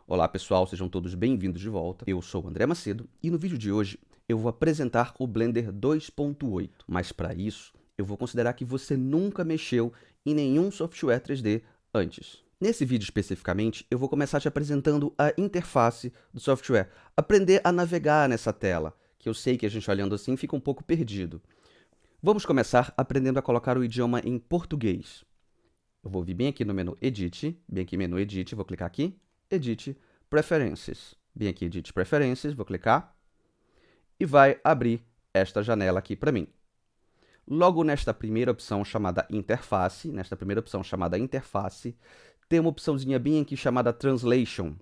Olá pessoal, sejam todos bem-vindos de volta. Eu sou o André Macedo e no vídeo de hoje eu vou apresentar o Blender 2.8. Mas para isso, eu vou considerar que você nunca mexeu em nenhum software 3D antes. Nesse vídeo especificamente, eu vou começar te apresentando a interface do software. Aprender a navegar nessa tela, que eu sei que a gente olhando assim fica um pouco perdido. Vamos começar aprendendo a colocar o idioma em português. Eu vou vir bem aqui no menu Edit, bem aqui menu Edit, vou clicar aqui, Edit, Preferências. Bem aqui, Edit Preferências, vou clicar e vai abrir esta janela aqui para mim. Logo nesta primeira opção chamada Interface, tem uma opçãozinha bem aqui chamada Translation.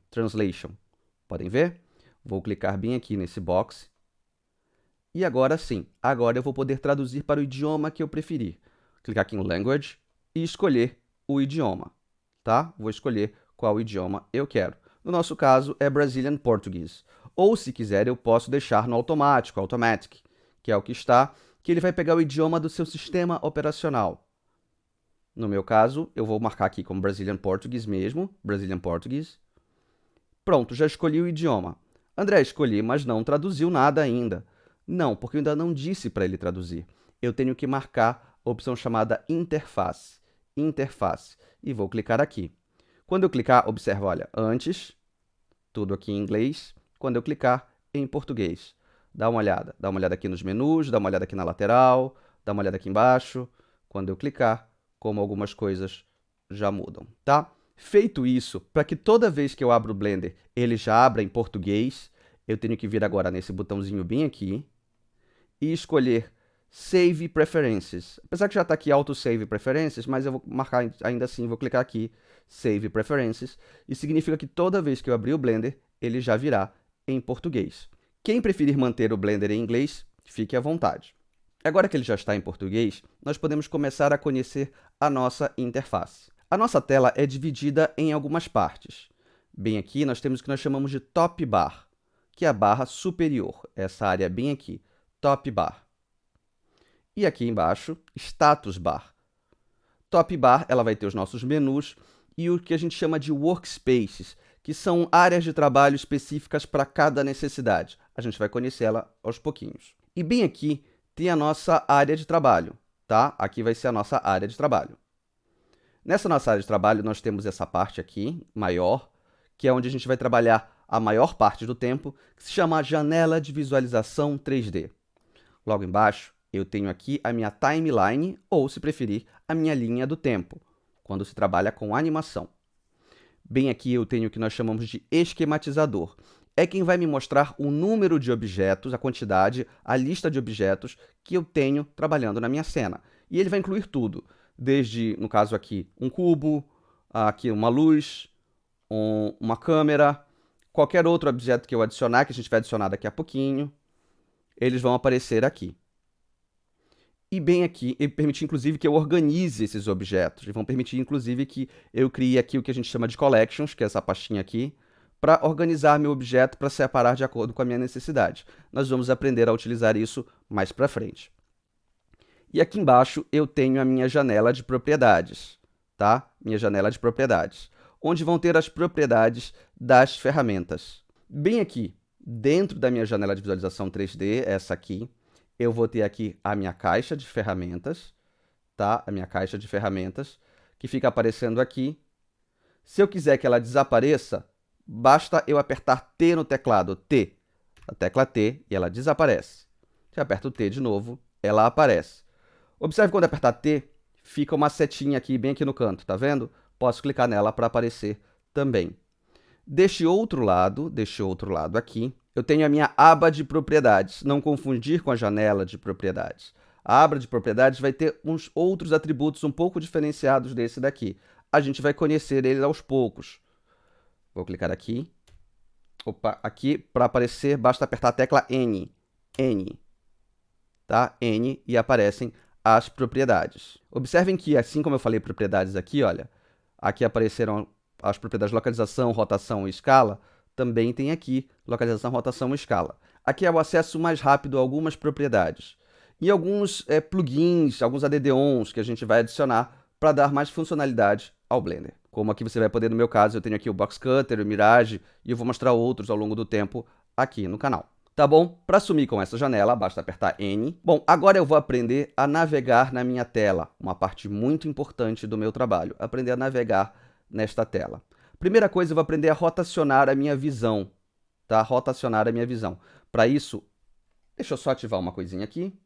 Podem ver? Vou clicar bem aqui nesse box. E agora sim, agora eu vou poder traduzir para o idioma que eu preferir. Clicar aqui em Language e escolher o idioma, tá? Vou escolher qual idioma eu quero. No nosso caso é Brazilian Portuguese. Ou se quiser eu posso deixar no automático, Automatic, que é o que está, que ele vai pegar o idioma do seu sistema operacional. No meu caso, eu vou marcar aqui como Brazilian Portuguese mesmo, Brazilian Portuguese. Pronto, já escolhi o idioma. André, escolhi, mas não traduziu nada ainda. Não, porque eu ainda não disse para ele traduzir. Eu tenho que marcar a opção chamada Interface. E vou clicar aqui. Quando eu clicar, observa, olha, antes, tudo aqui em inglês. Quando eu clicar, em português. Dá uma olhada aqui nos menus, dá uma olhada aqui na lateral, dá uma olhada aqui embaixo. Quando eu clicar, como algumas coisas já mudam, tá? Feito isso, para que toda vez que eu abro o Blender, ele já abra em português, eu tenho que vir agora nesse botãozinho bem aqui e escolher Save Preferences. Apesar que já está aqui Auto Save Preferences, mas eu vou marcar ainda assim, vou clicar aqui Save Preferences, e significa que toda vez que eu abrir o Blender, ele já virá em português. Quem preferir manter o Blender em inglês, fique à vontade. Agora que ele já está em português, nós podemos começar a conhecer a nossa interface. A nossa tela é dividida em algumas partes. Bem aqui nós temos o que nós chamamos de Top Bar, que é a barra superior, essa área bem aqui, Top Bar. E aqui embaixo, Status Bar. Top Bar, ela vai ter os nossos menus e o que a gente chama de Workspaces, que são áreas de trabalho específicas para cada necessidade. A gente vai conhecer ela aos pouquinhos. E bem aqui tem a nossa área de trabalho, tá? Aqui vai ser a nossa área de trabalho. Nessa nossa área de trabalho, nós temos essa parte aqui, maior, que é onde a gente vai trabalhar a maior parte do tempo, que se chama Janela de Visualização 3D. Logo embaixo, eu tenho aqui a minha timeline, ou, se preferir, a minha linha do tempo, quando se trabalha com animação. Bem aqui eu tenho o que nós chamamos de esquematizador. É quem vai me mostrar o número de objetos, a quantidade, a lista de objetos que eu tenho trabalhando na minha cena. E ele vai incluir tudo, desde, no caso aqui, um cubo, aqui uma luz, uma câmera, qualquer outro objeto que eu adicionar, que a gente vai adicionar daqui a pouquinho, eles vão aparecer aqui. E bem aqui, ele permite inclusive que eu organize esses objetos. Eles vão permitir inclusive que eu crie aqui o que a gente chama de collections, que é essa pastinha aqui, para organizar meu objeto, para separar de acordo com a minha necessidade. Nós vamos aprender a utilizar isso mais para frente. E aqui embaixo eu tenho a minha janela de propriedades, tá? Minha janela de propriedades, onde vão ter as propriedades das ferramentas. Bem aqui, dentro da minha janela de visualização 3D, essa aqui, eu vou ter aqui a minha caixa de ferramentas, tá? A minha caixa de ferramentas, que fica aparecendo aqui. Se eu quiser que ela desapareça, basta eu apertar T no teclado, T, a tecla T, e ela desaparece. Se eu aperto o T de novo, ela aparece. Observe quando apertar T, fica uma setinha aqui, bem aqui no canto, tá vendo? Posso clicar nela para aparecer também. Deste outro lado aqui, eu tenho a minha aba de propriedades, não confundir com a janela de propriedades. A aba de propriedades vai ter uns outros atributos um pouco diferenciados desse daqui. A gente vai conhecer eles aos poucos. Vou clicar aqui. Opa, aqui para aparecer basta apertar a tecla N. N. Tá? N e aparecem as propriedades. Observem que, assim como eu falei propriedades aqui, olha, aqui apareceram as propriedades de localização, rotação e escala, também tem aqui localização, rotação e escala. Aqui é o acesso mais rápido a algumas propriedades. E alguns plugins, alguns add-ons que a gente vai adicionar para dar mais funcionalidade ao Blender. Como aqui você vai poder, no meu caso, eu tenho aqui o Box Cutter, o Mirage, e eu vou mostrar outros ao longo do tempo aqui no canal. Tá bom? Para sumir com essa janela, basta apertar N. Bom, agora eu vou aprender a navegar na minha tela, uma parte muito importante do meu trabalho, aprender a navegar nesta tela. Primeira coisa, eu vou aprender a rotacionar a minha visão, tá? Rotacionar a minha visão. Para isso, deixa eu só ativar uma coisinha aqui.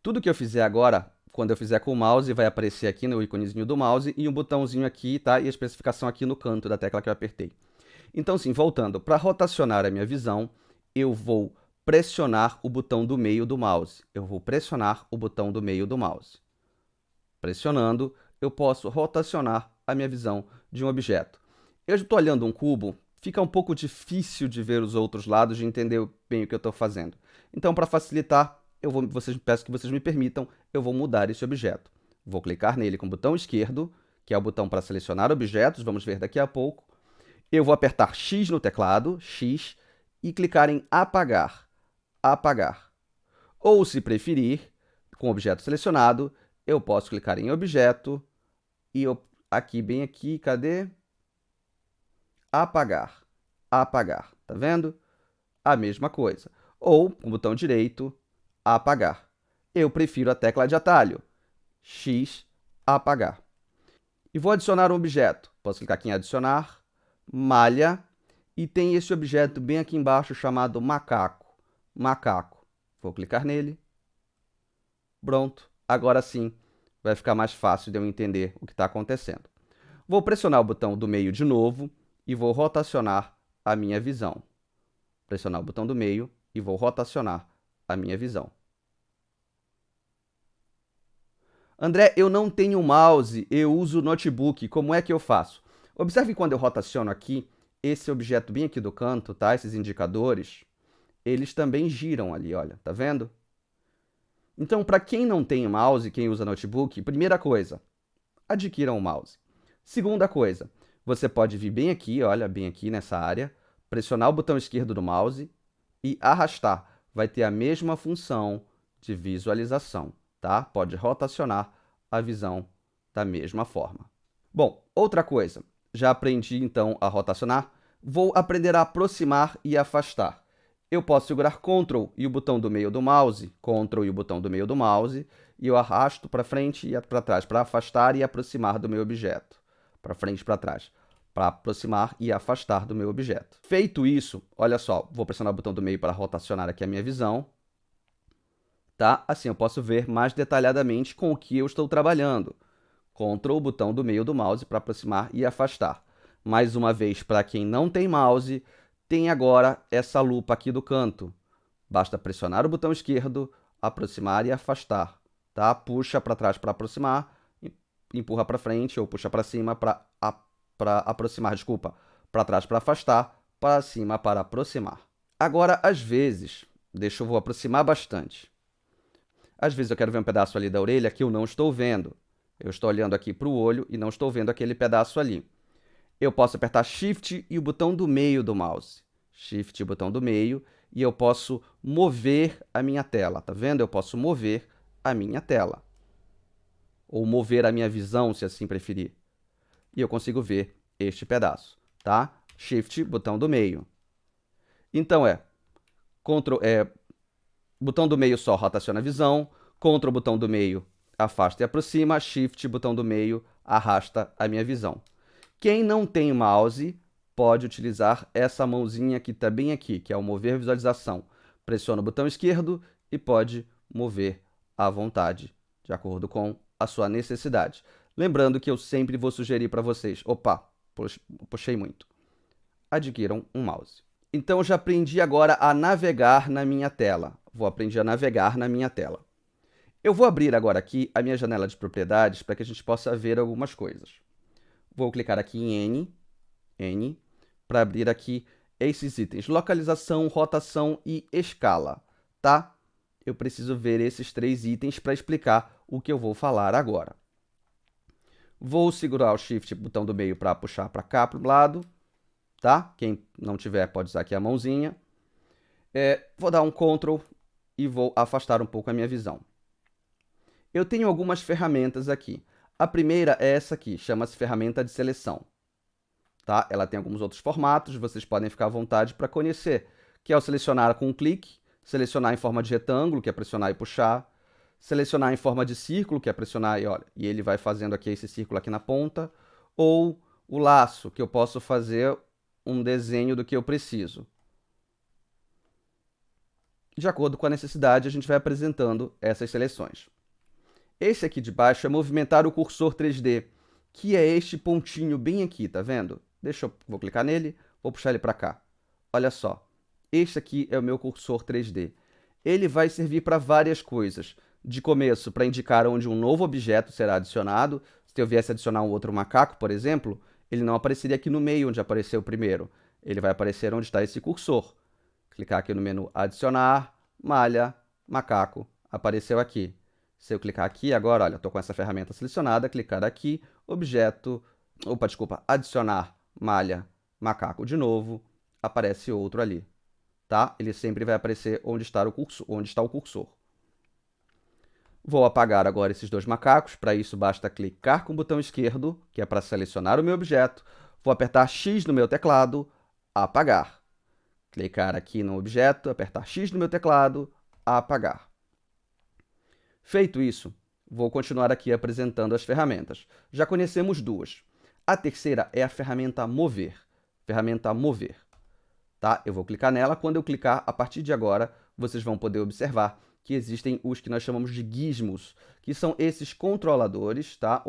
Tudo que eu fizer agora, quando eu fizer com o mouse, vai aparecer aqui no íconezinho do mouse e um botãozinho aqui, tá? E a especificação aqui no canto da tecla que eu apertei. Então, sim, voltando, para rotacionar a minha visão, eu vou pressionar o botão do meio do mouse. Eu vou pressionar o botão do meio do mouse. Pressionando, eu posso rotacionar a minha visão de um objeto. Eu estou olhando um cubo, fica um pouco difícil de ver os outros lados, de entender bem o que eu estou fazendo. Então, para facilitar, peço que vocês me permitam, eu vou mudar esse objeto. Vou clicar nele com o botão esquerdo, que é o botão para selecionar objetos, vamos ver daqui a pouco. Eu vou apertar X no teclado, X, e clicar em apagar, apagar. Ou, se preferir, com o objeto selecionado, eu posso clicar em objeto e aqui, bem aqui, cadê? Apagar, apagar, tá vendo? A mesma coisa. Ou, com o botão direito, apagar. Eu prefiro a tecla de atalho, X, apagar. E vou adicionar um objeto. Posso clicar aqui em adicionar, malha, e tem esse objeto bem aqui embaixo chamado macaco. Macaco. Vou clicar nele. Pronto. Agora sim vai ficar mais fácil de eu entender o que está acontecendo. Vou pressionar o botão do meio de novo e vou rotacionar a minha visão. Pressionar o botão do meio e vou rotacionar a minha visão. André, eu não tenho mouse, eu uso notebook, como é que eu faço? Observe que quando eu rotaciono aqui, esse objeto bem aqui do canto, tá? Esses indicadores, eles também giram ali, olha, tá vendo? Então, para quem não tem mouse, quem usa notebook, primeira coisa, adquira um mouse. Segunda coisa, você pode vir bem aqui, olha, bem aqui nessa área, pressionar o botão esquerdo do mouse e arrastar. Vai ter a mesma função de visualização, tá? Pode rotacionar a visão da mesma forma. Bom, outra coisa, já aprendi então a rotacionar, vou aprender a aproximar e afastar. Eu posso segurar Ctrl e o botão do meio do mouse, Ctrl e o botão do meio do mouse, e eu arrasto para frente e para trás, para afastar e aproximar do meu objeto. Para frente e para trás, para aproximar e afastar do meu objeto. Feito isso, olha só, vou pressionar o botão do meio para rotacionar aqui a minha visão. Tá? Assim eu posso ver mais detalhadamente com o que eu estou trabalhando. Ctrl o botão do meio do mouse para aproximar e afastar. Mais uma vez, para quem não tem mouse, tem agora essa lupa aqui do canto. Basta pressionar o botão esquerdo, aproximar e afastar. Tá? Puxa para trás para aproximar, empurra para frente ou puxa para cima para aproximar, desculpa. Para trás para afastar, para cima para aproximar. Agora, às vezes, eu vou aproximar bastante. Às vezes eu quero ver um pedaço ali da orelha que eu não estou vendo. Eu estou olhando aqui para o olho e não estou vendo aquele pedaço ali. Eu posso apertar Shift e o botão do meio do mouse. Shift e o botão do meio e eu posso mover a minha tela. Tá vendo? Eu posso mover a minha tela. Ou mover a minha visão, se assim preferir. E eu consigo ver este pedaço, tá? Shift, botão do meio. Então botão do meio só rotaciona a visão, Ctrl botão do meio afasta e aproxima, Shift botão do meio arrasta a minha visão. Quem não tem mouse pode utilizar essa mãozinha que está bem aqui, que é o mover visualização. Pressiona o botão esquerdo e pode mover à vontade, de acordo com a sua necessidade. Lembrando que eu sempre vou sugerir para vocês, opa, puxei muito, adquiram um mouse. Então, eu já aprendi agora a navegar na minha tela. Vou aprender a navegar na minha tela. Eu vou abrir agora aqui a minha janela de propriedades para que a gente possa ver algumas coisas. Vou clicar aqui em N, para abrir aqui esses itens. Localização, rotação e escala, tá? Eu preciso ver esses 3 itens para explicar o que eu vou falar agora. Vou segurar o Shift, botão do meio, para puxar para cá, para o lado. Tá? Quem não tiver pode usar aqui a mãozinha. Vou dar um Ctrl e vou afastar um pouco a minha visão. Eu tenho algumas ferramentas aqui. A primeira é essa aqui, chama-se ferramenta de seleção. Tá? Ela tem alguns outros formatos, vocês podem ficar à vontade para conhecer, que é o selecionar com um clique, selecionar em forma de retângulo, que é pressionar e puxar, selecionar em forma de círculo, que é pressionar e, olha, e ele vai fazendo aqui esse círculo aqui na ponta, ou o laço, que eu posso fazer um desenho do que eu preciso. De acordo com a necessidade, a gente vai apresentando essas seleções. Esse aqui de baixo é movimentar o cursor 3D, que é este pontinho bem aqui, tá vendo? Vou clicar nele, vou puxar ele para cá. Olha só, este aqui é o meu cursor 3D. Ele vai servir para várias coisas. De começo, para indicar onde um novo objeto será adicionado. Se eu viesse adicionar um outro macaco, por exemplo, ele não apareceria aqui no meio, onde apareceu o primeiro. Ele vai aparecer onde está esse cursor. Clicar aqui no menu Adicionar, Malha, Macaco. Apareceu aqui. Se eu clicar aqui agora, olha, estou com essa ferramenta selecionada, clicar aqui, objeto, Adicionar, Malha, Macaco de novo, aparece outro ali. Tá? Ele sempre vai aparecer onde está o cursor. Vou apagar agora esses dois macacos. Para isso, basta clicar com o botão esquerdo, que é para selecionar o meu objeto. Vou apertar X no meu teclado, apagar. Clicar aqui no objeto, apertar X no meu teclado, apagar. Feito isso, vou continuar aqui apresentando as ferramentas. Já conhecemos duas. A terceira é a ferramenta Mover. Ferramenta Mover. Tá? Eu vou clicar nela. Quando eu clicar, a partir de agora, vocês vão poder observar que existem os que nós chamamos de gizmos, que são esses controladores, tá?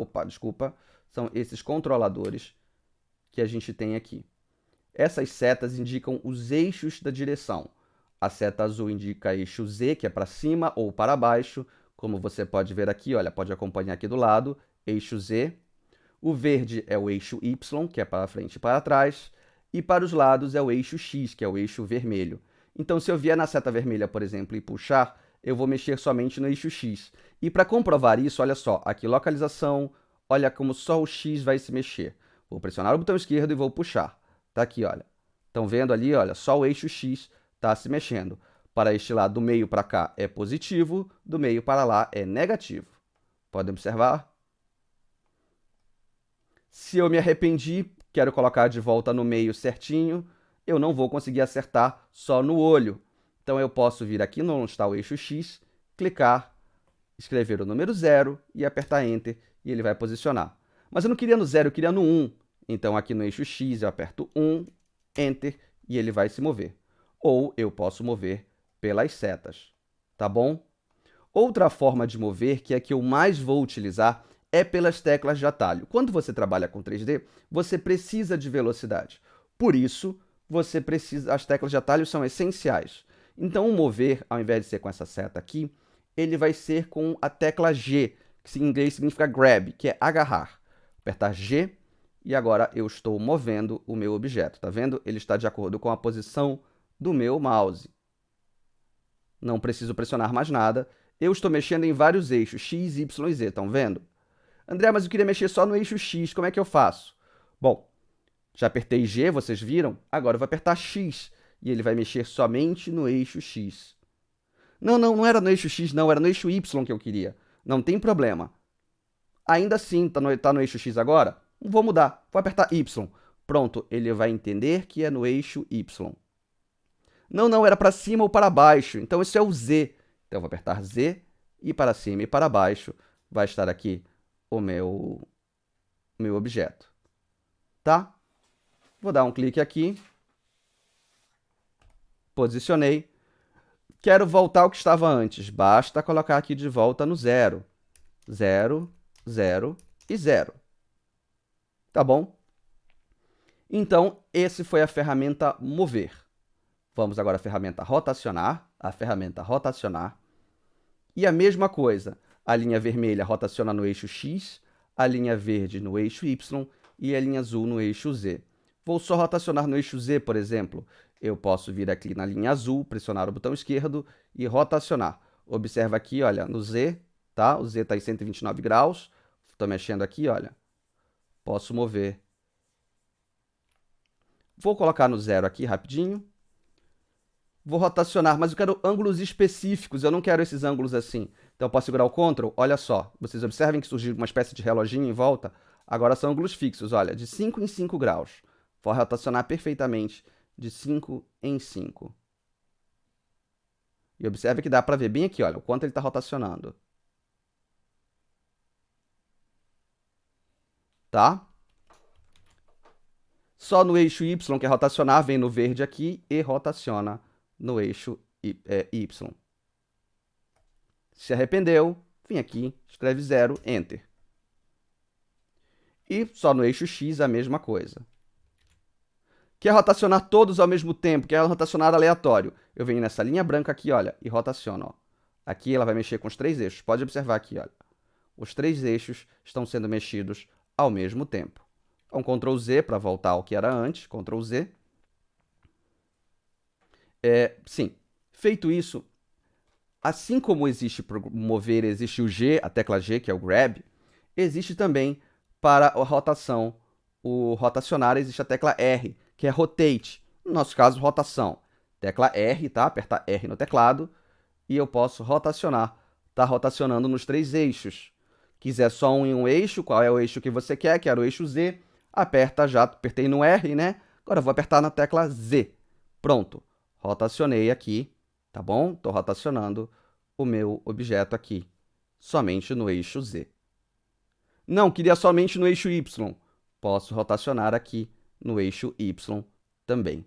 São esses controladores que a gente tem aqui. Essas setas indicam os eixos da direção. A seta azul indica eixo Z, que é para cima ou para baixo, como você pode ver aqui, olha, pode acompanhar aqui do lado, eixo Z. O verde é o eixo Y, que é para frente e para trás, e para os lados é o eixo X, que é o eixo vermelho. Então, se eu vier na seta vermelha, por exemplo, e puxar, eu vou mexer somente no eixo X. E para comprovar isso, olha só, aqui localização, olha como só o X vai se mexer. Vou pressionar o botão esquerdo e vou puxar. Tá aqui, olha. Estão vendo ali, olha, só o eixo X está se mexendo. Para este lado, do meio para cá é positivo, do meio para lá é negativo. Podem observar? Se eu me arrependi, quero colocar de volta no meio certinho, eu não vou conseguir acertar só no olho. Então, eu posso vir aqui onde está o eixo X, clicar, escrever o número 0 e apertar Enter, e ele vai posicionar. Mas eu não queria no 0, eu queria no 1. Então, aqui no eixo X, eu aperto 1, Enter, e ele vai se mover. Ou eu posso mover pelas setas, tá bom? Outra forma de mover, que é a que eu mais vou utilizar, é pelas teclas de atalho. Quando você trabalha com 3D, você precisa de velocidade. Por isso, as teclas de atalho são essenciais. Então, o mover, ao invés de ser com essa seta aqui, ele vai ser com a tecla G, que em inglês significa grab, que é agarrar. Apertar G e agora eu estou movendo o meu objeto. Tá vendo? Ele está de acordo com a posição do meu mouse. Não preciso pressionar mais nada. Eu estou mexendo em vários eixos, X, Y e Z, estão vendo? André, mas eu queria mexer só no eixo X, como é que eu faço? Bom, já apertei G, vocês viram? Agora eu vou apertar X e ele vai mexer somente no eixo X. Não era no eixo X, não, era no eixo Y que eu queria. Não tem problema. Ainda assim, tá no eixo X agora? Vou mudar, vou apertar Y. Pronto, ele vai entender que é no eixo Y. Não, era para cima ou para baixo, então isso é o Z. Então eu vou apertar Z e para cima e para baixo vai estar aqui o meu objeto. Tá? Vou dar um clique aqui. Posicionei. Quero voltar ao que estava antes. Basta colocar aqui de volta no 0. 0, 0 e 0. Tá bom? Então, esse foi a ferramenta Mover. Vamos agora à ferramenta Rotacionar. E a mesma coisa. A linha vermelha rotaciona no eixo X, a linha verde no eixo Y e a linha azul no eixo Z. Vou só rotacionar no eixo Z, por exemplo. Eu posso vir aqui na linha azul, pressionar o botão esquerdo e rotacionar. Observa aqui, olha, no Z, tá? O Z está em 129 graus. Estou mexendo aqui, olha. Posso mover. Vou colocar no 0 aqui rapidinho. Vou rotacionar, mas eu quero ângulos específicos, eu não quero esses ângulos assim. Então, eu posso segurar o Ctrl, olha só, vocês observem que surgiu uma espécie de reloginho em volta, agora são ângulos fixos, olha, de 5 em 5 graus. Vou rotacionar perfeitamente de 5 em 5. E observe que dá para ver bem aqui, olha, o quanto ele está rotacionando. Tá? Só no eixo Y, que é rotacionar, vem no verde aqui e rotaciona no eixo Y. Se arrependeu, vem aqui, escreve 0, Enter. E só no eixo X a mesma coisa. Quer rotacionar todos ao mesmo tempo, quer rotacionar aleatório. Eu venho nessa linha branca aqui, olha, e rotaciono. Ó. Aqui ela vai mexer com os 3 eixos. Pode observar aqui, olha. Os 3 eixos estão sendo mexidos ao mesmo tempo. Então, Ctrl Z para voltar ao que era antes, Ctrl Z. Sim, feito isso, assim como existe para mover, existe o G, a tecla G, que é o Grab, existe também para a rotação, o rotacionar, existe a tecla R, que é Rotate. No nosso caso, rotação. Tecla R, tá? Apertar R no teclado e eu posso rotacionar. Tá rotacionando nos 3 eixos. Quiser só em um eixo, qual é o eixo que você quer? Quero o eixo Z. Aperta já, apertei no R, né? Agora eu vou apertar na tecla Z. Pronto. Rotacionei aqui, tá bom? Estou rotacionando o meu objeto aqui, somente no eixo Z. Não, queria somente no eixo Y. Posso rotacionar aqui no eixo Y também.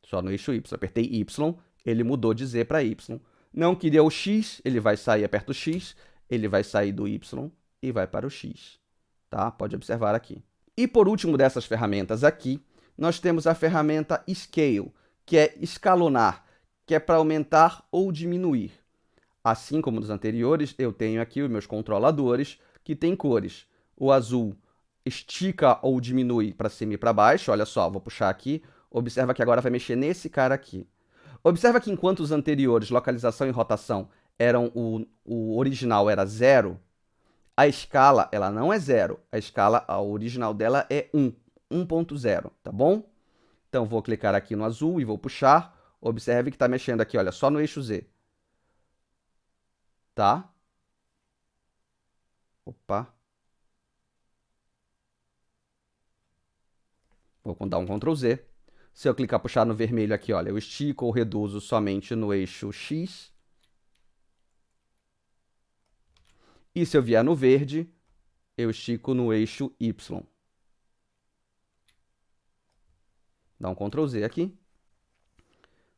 Só no eixo Y. Apertei Y, ele mudou de Z para Y. Não queria o X, ele vai sair, aperto o X, ele vai sair do Y e vai para o X. Tá? Pode observar aqui. E por último dessas ferramentas aqui, nós temos a ferramenta Scale, que é escalonar, que é para aumentar ou diminuir. Assim como nos anteriores, eu tenho aqui os meus controladores que têm cores. O azul estica ou diminui para cima e para baixo. Olha só, vou puxar aqui. Observa que agora vai mexer nesse cara aqui. Observa que enquanto os anteriores, localização e rotação, eram o original era 0, a escala ela não é 0. A escala, a original dela é 1, 1.0, tá bom? Então, vou clicar aqui no azul e vou puxar. Observe que está mexendo aqui, olha, só no eixo Z. Tá? Opa. Vou dar um Ctrl Z. Se eu clicar puxar no vermelho aqui, olha, eu estico ou reduzo somente no eixo X. E se eu vier no verde, eu estico no eixo Y. Dá um Ctrl Z aqui.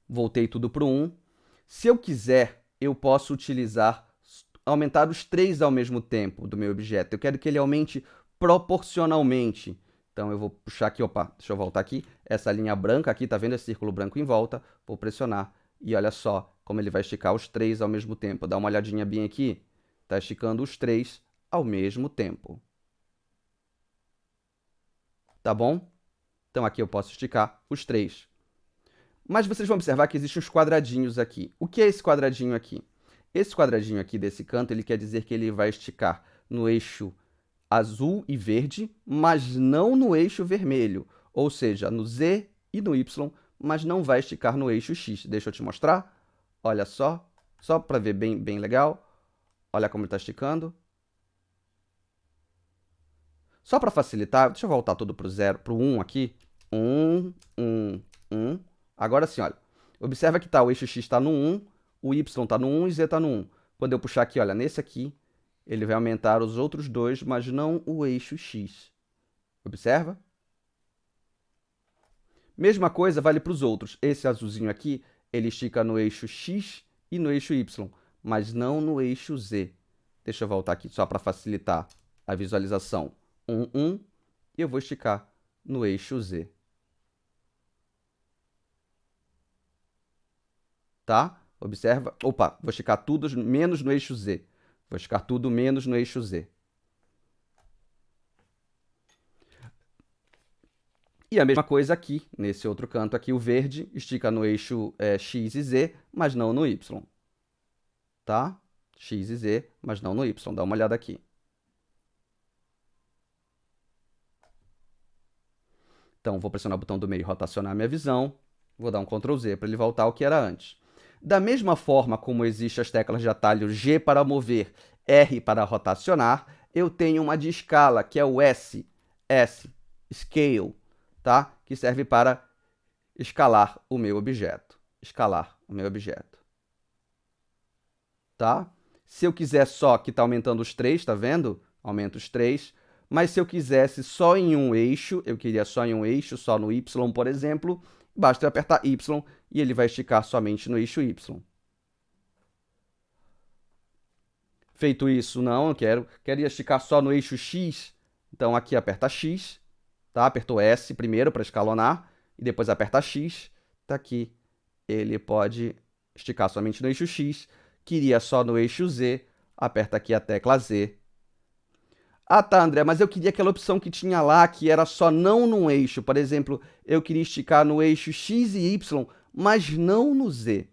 Voltei tudo para o 1. Se eu quiser, eu posso aumentar os 3 ao mesmo tempo do meu objeto. Eu quero que ele aumente proporcionalmente. Então, eu vou puxar aqui, opa, deixa eu voltar aqui. Essa linha branca aqui, tá vendo esse círculo branco em volta? Vou pressionar e olha só como ele vai esticar os 3 ao mesmo tempo. Dá uma olhadinha bem aqui. Está esticando os 3 ao mesmo tempo. Tá bom? Então, aqui eu posso esticar os 3. Mas vocês vão observar que existem uns quadradinhos aqui. O que é esse quadradinho aqui? Esse quadradinho aqui desse canto, ele quer dizer que ele vai esticar no eixo azul e verde, mas não no eixo vermelho. Ou seja, no Z e no Y, mas não vai esticar no eixo X. Deixa eu te mostrar. Olha só para ver bem legal. Olha como ele está esticando. Só para facilitar, deixa eu voltar tudo para o 0, para o 1 aqui. 1, 1, 1. Agora sim, olha. Observa que tá, o eixo X está no 1, o Y está no 1 e Z está no 1. Quando eu puxar aqui, olha, nesse aqui, ele vai aumentar os outros dois, mas não o eixo X. Observa? Mesma coisa vale para os outros. Esse azulzinho aqui, ele estica no eixo X e no eixo Y, mas não no eixo Z. Deixa eu voltar aqui só para facilitar a visualização. 1, 1, e eu vou esticar no eixo Z. Tá? Observa. Opa, vou esticar tudo menos no eixo Z. Vou esticar tudo menos no eixo Z. E a mesma coisa aqui, nesse outro canto aqui, o verde estica no eixo X e Z, mas não no Y. Tá? X e Z, mas não no Y. Dá uma olhada aqui. Então, vou pressionar o botão do meio e rotacionar a minha visão. Vou dar um Ctrl Z para ele voltar ao que era antes. Da mesma forma como existem as teclas de atalho G para mover, R para rotacionar, eu tenho uma de escala, que é o S, Scale, tá? Que serve para escalar o meu objeto. Tá? Se eu quiser só, que está aumentando os 3, tá vendo? Aumenta os 3. Mas se eu quisesse só em um eixo, eu queria só em um eixo, só no Y, por exemplo, basta eu apertar Y e ele vai esticar somente no eixo Y. Feito isso, não, eu queria esticar só no eixo X, então aqui aperta X, tá? Apertou S primeiro para escalonar, e depois aperta X, tá aqui. Ele pode esticar somente no eixo X, queria só no eixo Z, aperta aqui a tecla Z. Ah, tá, André, mas eu queria aquela opção que tinha lá, que era só não num eixo. Por exemplo, eu queria esticar no eixo X e Y, mas não no Z.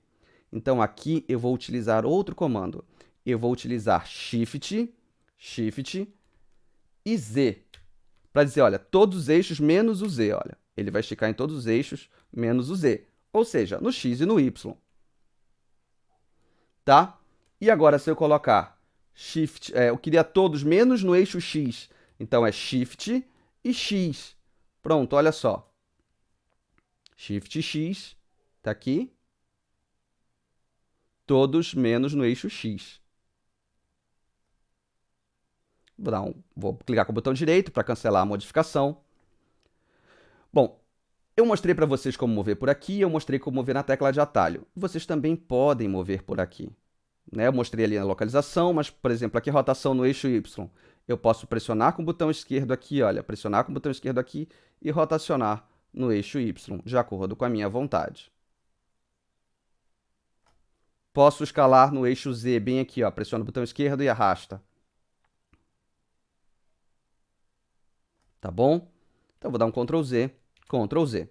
Então, aqui eu vou utilizar outro comando. Eu vou utilizar Shift e Z, para dizer, olha, todos os eixos menos o Z, olha. Ele vai esticar em todos os eixos menos o Z, ou seja, no X e no Y. Tá? E agora, se eu colocar Shift, eu queria todos menos no eixo X, então é Shift e X. Pronto, olha só. Shift X, tá aqui. Todos menos no eixo X. Vou clicar com o botão direito para cancelar a modificação. Bom, eu mostrei para vocês como mover por aqui, eu mostrei como mover na tecla de atalho. Vocês também podem mover por aqui. Né? Eu mostrei ali na localização, mas, por exemplo, aqui rotação no eixo Y. Eu posso pressionar com o botão esquerdo aqui, olha, pressionar com o botão esquerdo aqui e rotacionar no eixo Y, de acordo com a minha vontade. Posso escalar no eixo Z, bem aqui, ó, pressiono o botão esquerdo e arrasta. Tá bom? Então, vou dar um Ctrl Z, Ctrl Z.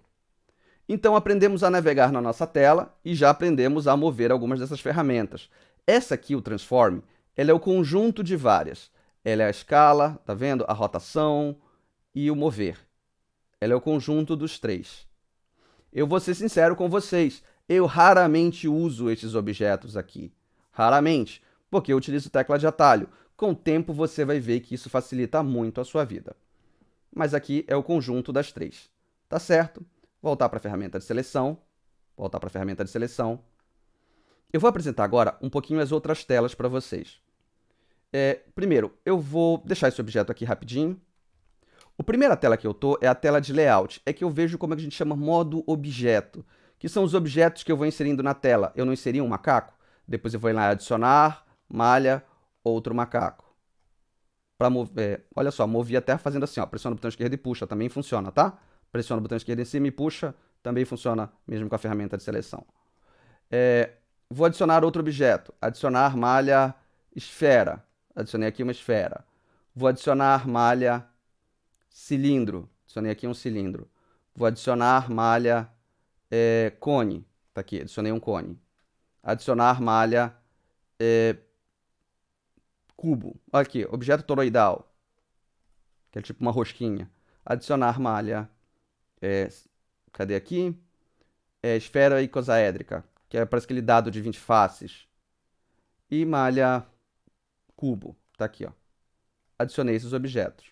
Então, aprendemos a navegar na nossa tela e já aprendemos a mover algumas dessas ferramentas. Essa aqui, o Transform, ela é o conjunto de várias. Ela é a escala, tá vendo? A rotação e o mover. Ela é o conjunto dos três. Eu vou ser sincero com vocês, eu raramente uso esses objetos aqui. Raramente, porque eu utilizo tecla de atalho. Com o tempo, você vai ver que isso facilita muito a sua vida. Mas aqui é o conjunto das três. Tá certo? Voltar para a ferramenta de seleção. Eu vou apresentar agora um pouquinho as outras telas para vocês. Primeiro, eu vou deixar esse objeto aqui rapidinho. A primeira tela que eu estou é a tela de layout. É que eu vejo como a gente chama modo objeto, que são os objetos que eu vou inserindo na tela. Eu não inseri um macaco? Depois eu vou lá adicionar, malha, outro macaco. Olha só, movi até fazendo assim, ó, pressiona o botão esquerdo e puxa, também funciona, tá? Pressiona o botão esquerdo em cima e puxa, também funciona mesmo com a ferramenta de seleção. Vou adicionar outro objeto, adicionar malha esfera, adicionei aqui uma esfera. Vou adicionar malha cilindro, adicionei aqui um cilindro. Vou adicionar malha cone, tá aqui, adicionei um cone. Adicionar malha cubo, olha aqui, objeto toroidal, que é tipo uma rosquinha. Adicionar malha, cadê aqui? Esfera icosaédrica, que parece aquele dado de 20 faces. E malha cubo, tá aqui, ó. Adicionei esses objetos.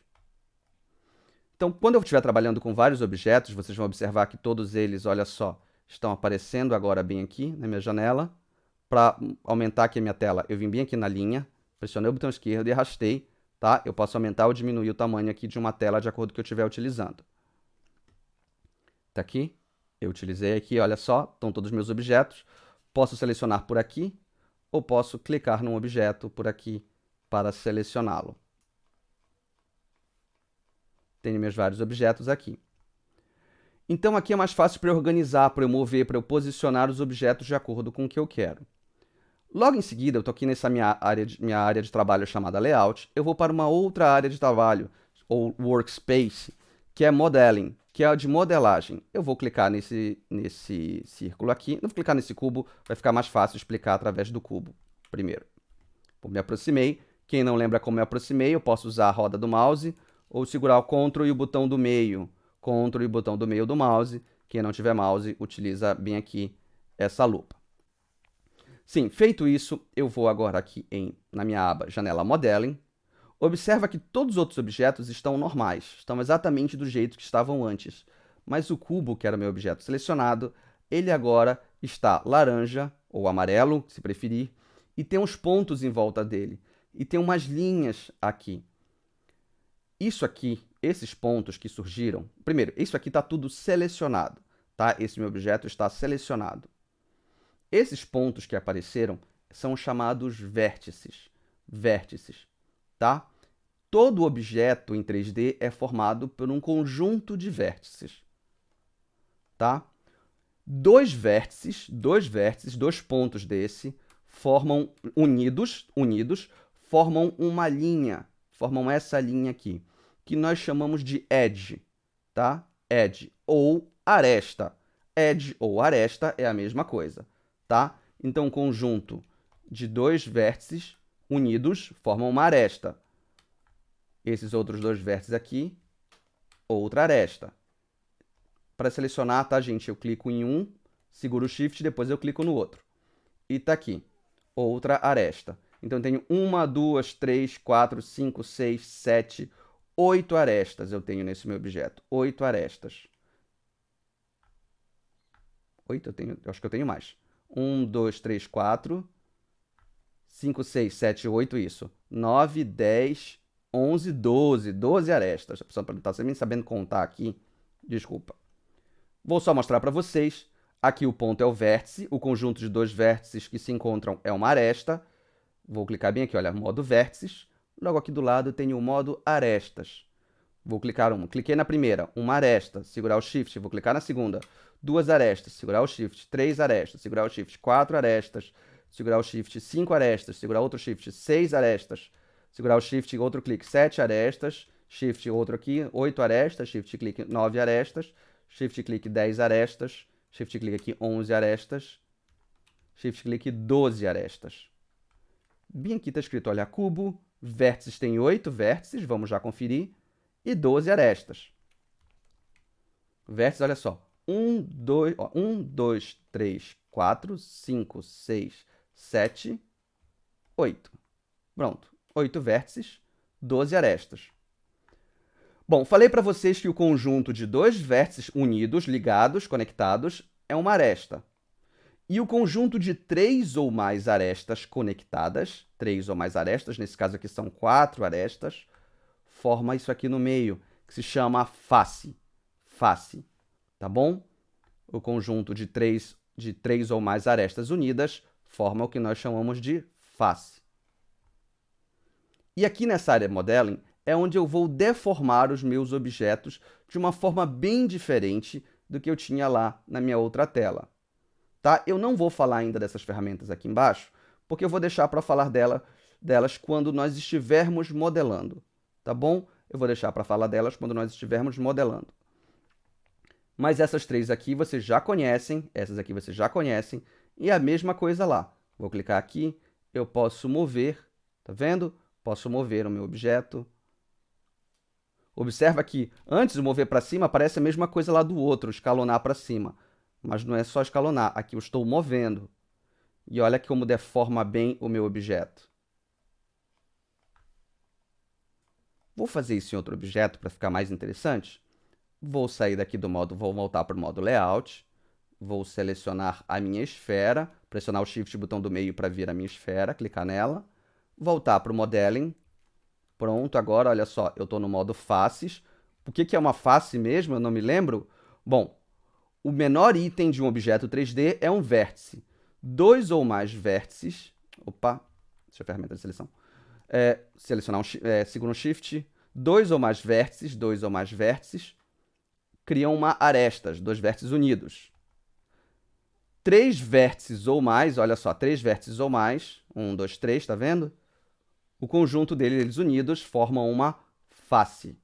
Então, quando eu estiver trabalhando com vários objetos, vocês vão observar que todos eles, olha só, estão aparecendo agora bem aqui na minha janela. Para aumentar aqui a minha tela, eu vim bem aqui na linha, pressionei o botão esquerdo e arrastei, tá? Eu posso aumentar ou diminuir o tamanho aqui de uma tela de acordo com o que eu estiver utilizando. Tá aqui, eu utilizei aqui, olha só, estão todos os meus objetos. Posso selecionar por aqui ou posso clicar num objeto por aqui para selecioná-lo. Tenho meus vários objetos aqui. Então, aqui é mais fácil para eu organizar, para eu mover, para eu posicionar os objetos de acordo com o que eu quero. Logo em seguida, eu estou aqui nessa minha área de trabalho chamada Layout. Eu vou para uma outra área de trabalho, ou Workspace, que é Modeling, que é a de modelagem. Eu vou clicar nesse círculo aqui. Não vou clicar nesse cubo, vai ficar mais fácil explicar através do cubo primeiro. Bom, me aproximei. Quem não lembra como me aproximei, eu posso usar a roda do mouse ou segurar o Ctrl e o botão do meio. Ctrl e o botão do meio do mouse. Quem não tiver mouse, utiliza bem aqui essa lupa. Sim, feito isso, eu vou agora aqui na minha aba Janela Modeling. Observa que todos os outros objetos estão normais, estão exatamente do jeito que estavam antes. Mas o cubo, que era o meu objeto selecionado, ele agora está laranja, ou amarelo, se preferir, e tem uns pontos em volta dele. E tem umas linhas aqui. Isso aqui, esses pontos que surgiram... Primeiro, isso aqui está tudo selecionado, tá? Esse meu objeto está selecionado. Esses pontos que apareceram são chamados vértices. Vértices, tá? Todo objeto em 3D é formado por um conjunto de vértices, tá? Dois pontos desse formam unidos, formam uma linha, formam essa linha aqui, que nós chamamos de edge, tá? Edge ou aresta. Edge ou aresta é a mesma coisa, tá? Então, um conjunto de dois vértices unidos formam uma aresta. Esses outros dois vértices aqui, outra aresta. Para selecionar, tá, gente? Eu clico em um, seguro o Shift, depois eu clico no outro. E tá aqui, outra aresta. Então, eu tenho 1, 2, 3, 4, 5, 6, 7, 8 arestas eu tenho nesse meu objeto. 8 arestas. 8 eu acho que eu tenho mais. 1, 2, 3, 4, 5, 6, 7, 8, isso. 9, 10, 11, 12. 12 arestas. A pessoa não está nem sabendo contar aqui. Desculpa. Vou só mostrar para vocês. Aqui o ponto é o vértice. O conjunto de dois vértices que se encontram é uma aresta. Vou clicar bem aqui, olha, modo vértices. Logo aqui do lado tem o modo arestas. Vou clicar uma. Cliquei na primeira, uma aresta, segurar o Shift. Vou clicar na segunda, 2 arestas, segurar o Shift. 3 arestas, segurar o Shift. 4 arestas, segurar o Shift. 5 arestas, segurar outro Shift. 6 arestas, segurar o Shift, outro clique. 7 arestas, Shift, outro aqui. 8 arestas, Shift, clique. 9 arestas, Shift, clique. 10 arestas, Shift, clique aqui. 11 arestas, Shift, clique. 12 arestas. Bem aqui está escrito, olha, cubo, vértices tem 8 vértices, vamos já conferir, e 12 arestas. Vértices, olha só, 1, 2, 3, 4, 5, 6, 7, 8. Pronto, 8 vértices, 12 arestas. Bom, falei para vocês que o conjunto de dois vértices unidos, ligados, conectados, é uma aresta. E o conjunto de 3 ou mais arestas conectadas, 3 ou mais arestas, nesse caso aqui são 4 arestas, forma isso aqui no meio, que se chama face. Face, tá bom? O conjunto de três ou mais arestas unidas forma o que nós chamamos de face. E aqui nessa área Modeling é onde eu vou deformar os meus objetos de uma forma bem diferente do que eu tinha lá na minha outra tela. Tá? Eu não vou falar ainda dessas ferramentas aqui embaixo, porque eu vou deixar para falar delas quando nós estivermos modelando, tá bom? Eu vou deixar para falar delas quando nós estivermos modelando. Mas essas três aqui vocês já conhecem, essas aqui vocês já conhecem, e a mesma coisa lá. Vou clicar aqui, eu posso mover, tá vendo? Posso mover o meu objeto. Observa que antes de mover para cima, aparece a mesma coisa lá do outro, escalonar para cima. Mas não é só escalonar, aqui eu estou movendo. E olha como deforma bem o meu objeto. Vou fazer isso em outro objeto para ficar mais interessante. Vou sair daqui do modo, vou voltar para o modo Layout. Vou selecionar a minha esfera, pressionar o Shift botão do meio para vir a minha esfera, clicar nela. Voltar para o Modeling. Pronto, agora olha só, eu estou no modo Faces. O que é uma face mesmo? Eu não me lembro. Bom, o menor item de um objeto 3D é um vértice. 2 ou mais vértices... Opa, deixa a ferramenta de seleção. Selecionar segura um Shift. 2 ou mais vértices criam uma arestas, 2 vértices unidos. 3 vértices ou mais, olha só, 3 vértices ou mais, 1, 2, 3, tá vendo? O conjunto deles unidos formam uma face.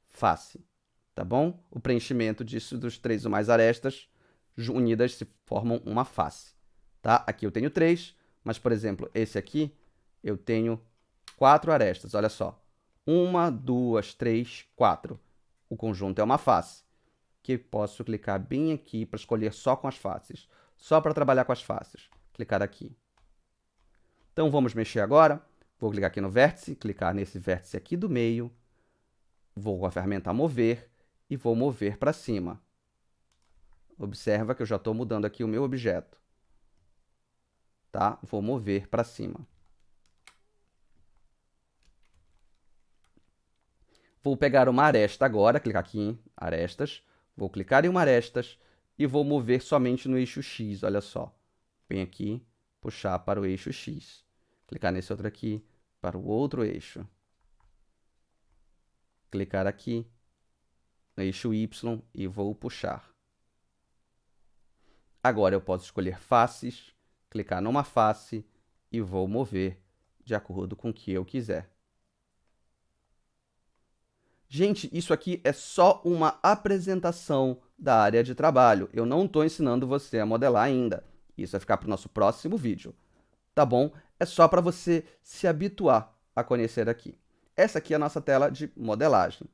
Face. Tá bom? O preenchimento disso dos 3 ou mais arestas unidas se formam uma face. Tá? Aqui eu tenho 3, mas, por exemplo, esse aqui eu tenho 4 arestas. Olha só. 1, 2, 3, 4. O conjunto é uma face. Que posso clicar bem aqui para escolher só com as faces. Só para trabalhar com as faces. Clicar aqui. Então, vamos mexer agora. Vou clicar aqui no vértice, clicar nesse vértice aqui do meio. Vou com a ferramenta mover e vou mover para cima. Observa que eu já estou mudando aqui o meu objeto. Tá? Vou mover para cima. Vou pegar uma aresta agora, clicar aqui em arestas. Vou clicar em uma arestas e vou mover somente no eixo X, olha só. Vem aqui, puxar para o eixo X. Clicar nesse outro aqui, para o outro eixo. Clicar aqui no eixo Y e vou puxar. Agora eu posso escolher faces, clicar numa face e vou mover de acordo com o que eu quiser. Gente, isso aqui é só uma apresentação da área de trabalho. Eu não estou ensinando você a modelar ainda. Isso vai ficar para o nosso próximo vídeo. Tá bom? É só para você se habituar a conhecer aqui. Essa aqui é a nossa tela de modelagem.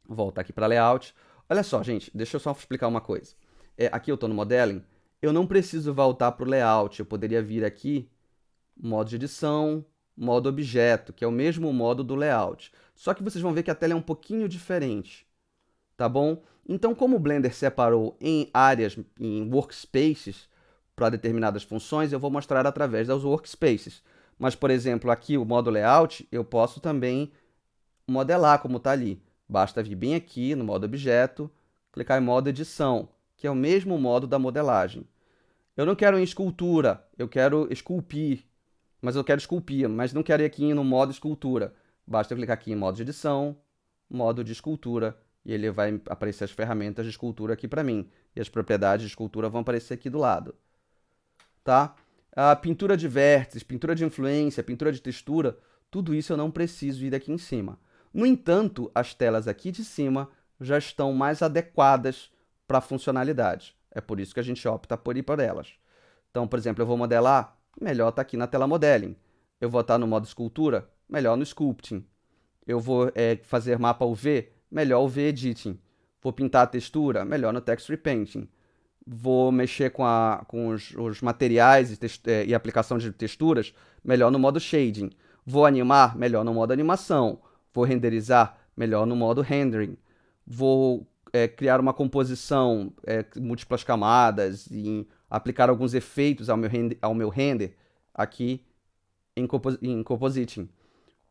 Volta aqui para Layout. Olha só, gente, deixa eu só explicar uma coisa. Aqui eu estou no Modeling. Eu não preciso voltar para o Layout. Eu poderia vir aqui, modo de edição, modo objeto, que é o mesmo modo do Layout. Só que vocês vão ver que a tela é um pouquinho diferente. Tá bom? Então, como o Blender separou em áreas, em workspaces, para determinadas funções, eu vou mostrar através das workspaces. Mas, por exemplo, aqui o modo Layout, eu posso também modelar como está ali. Basta vir bem aqui no modo objeto, clicar em modo edição, que é o mesmo modo da modelagem. Eu não quero em escultura, eu quero esculpir, mas eu quero esculpir, mas não quero ir aqui no modo escultura. Basta eu clicar aqui em modo de edição, modo de escultura, e ele vai aparecer as ferramentas de escultura aqui para mim. E as propriedades de escultura vão aparecer aqui do lado. Tá? A pintura de vértices, pintura de influência, pintura de textura, tudo isso eu não preciso ir aqui em cima. No entanto, as telas aqui de cima já estão mais adequadas para a funcionalidade. É por isso que a gente opta por ir por elas. Então, por exemplo, eu vou modelar, melhor está aqui na tela Modeling. Eu vou estar no modo escultura, melhor no Sculpting. Eu vou fazer mapa UV, melhor UV Editing. Vou pintar a textura, melhor no Texture Painting. Vou mexer com os materiais e aplicação de texturas, melhor no modo Shading. Vou animar, melhor no modo Animação. Vou renderizar, melhor no modo Rendering. Vou criar uma composição, múltiplas camadas, e aplicar alguns efeitos ao meu render aqui em Compositing.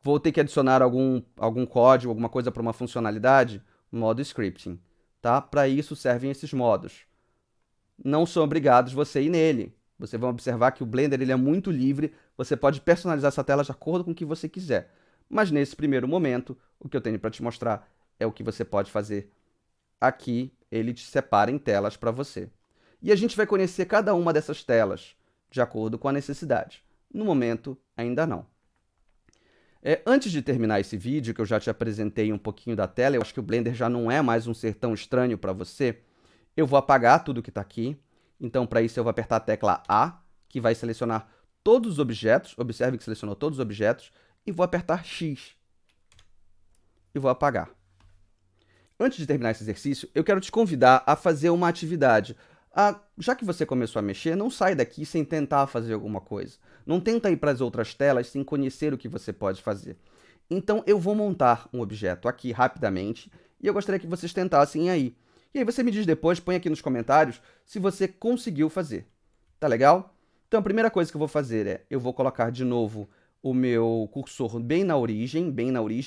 Vou ter que adicionar algum código, alguma coisa para uma funcionalidade, modo Scripting. Tá? Para isso servem esses modos. Não são obrigados você a ir nele. Vocês vão observar que o Blender ele é muito livre, você pode personalizar essa tela de acordo com o que você quiser. Mas nesse primeiro momento, o que eu tenho para te mostrar é o que você pode fazer aqui, ele te separa em telas para você. E a gente vai conhecer cada uma dessas telas, de acordo com a necessidade. No momento, ainda não. Antes de terminar esse vídeo, que eu já te apresentei um pouquinho da tela, eu acho que o Blender já não é mais um ser tão estranho para você. Eu vou apagar tudo que está aqui. Então, para isso, eu vou apertar a tecla A, que vai selecionar todos os objetos. Observe que selecionou todos os objetos. E vou apertar X. E vou apagar. Antes de terminar esse exercício, eu quero te convidar a fazer uma atividade. Já que você começou a mexer, não sai daqui sem tentar fazer alguma coisa. Não tenta ir para as outras telas sem conhecer o que você pode fazer. Então, eu vou montar um objeto aqui rapidamente e eu gostaria que vocês tentassem aí. E aí você me diz depois, põe aqui nos comentários, se você conseguiu fazer. Tá legal? Então, a primeira coisa que eu vou fazer eu vou colocar de novo o meu cursor bem na origem,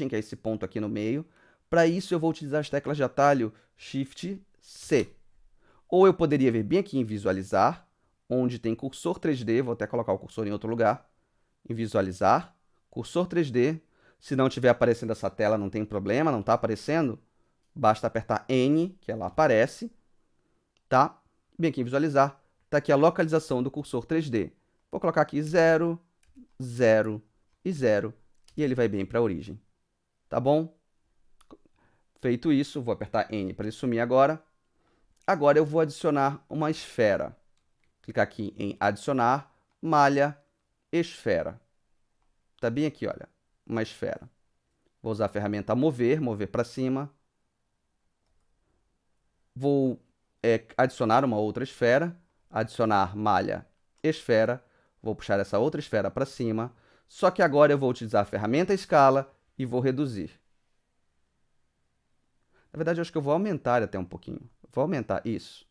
que é esse ponto aqui no meio. Para isso, eu vou utilizar as teclas de atalho Shift C. Ou eu poderia vir bem aqui em Visualizar, onde tem cursor 3D, vou até colocar o cursor em outro lugar, em Visualizar, cursor 3D. Se não estiver aparecendo essa tela, não tem problema, não está aparecendo, basta apertar N, que ela aparece, tá? Bem aqui em Visualizar, está aqui a localização do cursor 3D. Vou colocar aqui 0, 0 e 0, e ele vai bem para a origem. Tá bom? Feito isso, vou apertar N para ele sumir agora. Agora eu vou adicionar uma esfera. Clicar aqui em Adicionar, Malha, Esfera. Tá bem aqui, olha, uma esfera. Vou usar a ferramenta Mover, mover para cima. Vou adicionar uma outra esfera, adicionar malha, esfera. vou puxar essa outra esfera para cima, só que agora eu vou utilizar a ferramenta escala e vou reduzir. Na verdade, eu acho que eu vou aumentar até um pouquinho. Vou aumentar isso.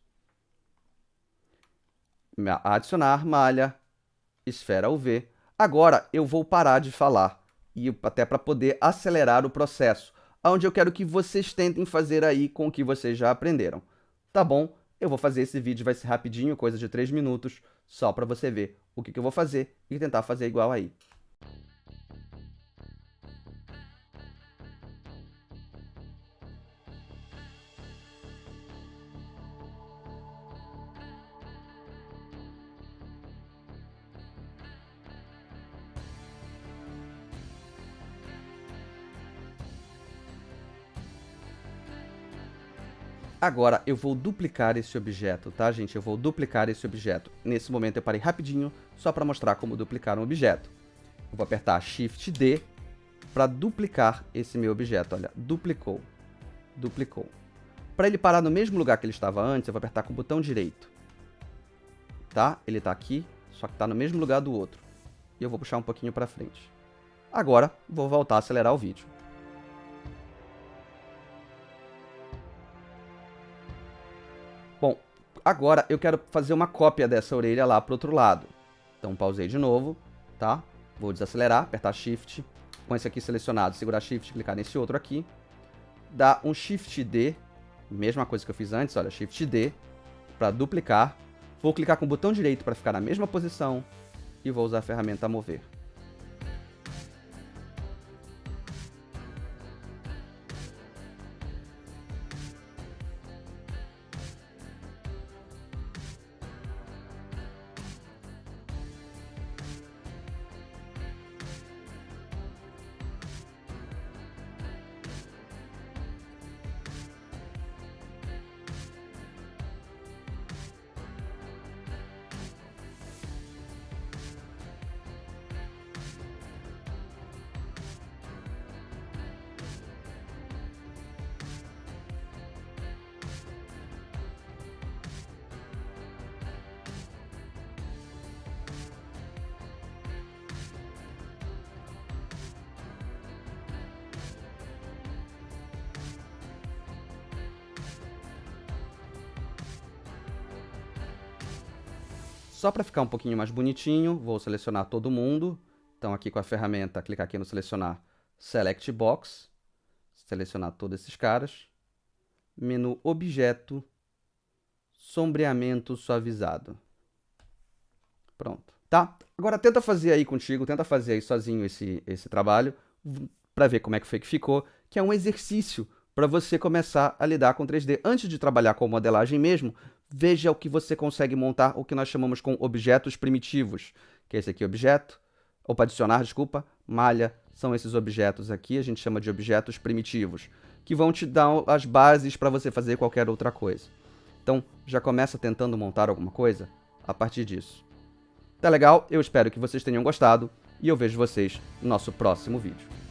Adicionar malha, esfera UV. Agora eu vou parar de falar, e até para poder acelerar o processo, onde eu quero que vocês tentem fazer aí com o que vocês já aprenderam. Tá bom? Eu vou fazer esse vídeo, vai ser rapidinho, coisa de 3 minutos, só para você ver o que eu vou fazer e tentar fazer igual aí. Agora eu vou duplicar esse objeto, tá, gente? Eu vou duplicar esse objeto. Nesse momento eu parei rapidinho, só para mostrar como duplicar um objeto. Eu vou apertar Shift D para duplicar esse meu objeto. Olha, duplicou. Duplicou. Para ele parar no mesmo lugar que ele estava antes, eu vou apertar com o botão direito. Tá? Ele está aqui, só que está no mesmo lugar do outro. E eu vou puxar um pouquinho para frente. Agora, vou voltar a acelerar o vídeo. Bom, agora eu quero fazer uma cópia dessa orelha lá para o outro lado. Então, pausei de novo, tá? Vou desacelerar, apertar Shift. Com esse aqui selecionado, segurar Shift, clicar nesse outro aqui. Dar um Shift D, mesma coisa que eu fiz antes, olha, Shift D, para duplicar. Vou clicar com o botão direito para ficar na mesma posição e vou usar a ferramenta Mover. Só para ficar um pouquinho mais bonitinho, vou selecionar todo mundo. Então, aqui com a ferramenta, clicar aqui no selecionar Select Box. Selecionar todos esses caras. Menu Objeto, Sombreamento Suavizado. Pronto. Tá? Agora tenta fazer aí contigo, tenta fazer aí sozinho esse trabalho, para ver como é que foi que ficou, que é um exercício para você começar a lidar com 3D. Antes de trabalhar com modelagem mesmo, veja o que você consegue montar, o que nós chamamos com objetos primitivos, que é esse aqui, objeto, ou para adicionar, desculpa, malha, são esses objetos aqui, a gente chama de objetos primitivos, que vão te dar as bases para você fazer qualquer outra coisa. Então, já começa tentando montar alguma coisa a partir disso. Tá legal? Eu espero que vocês tenham gostado e eu vejo vocês no nosso próximo vídeo.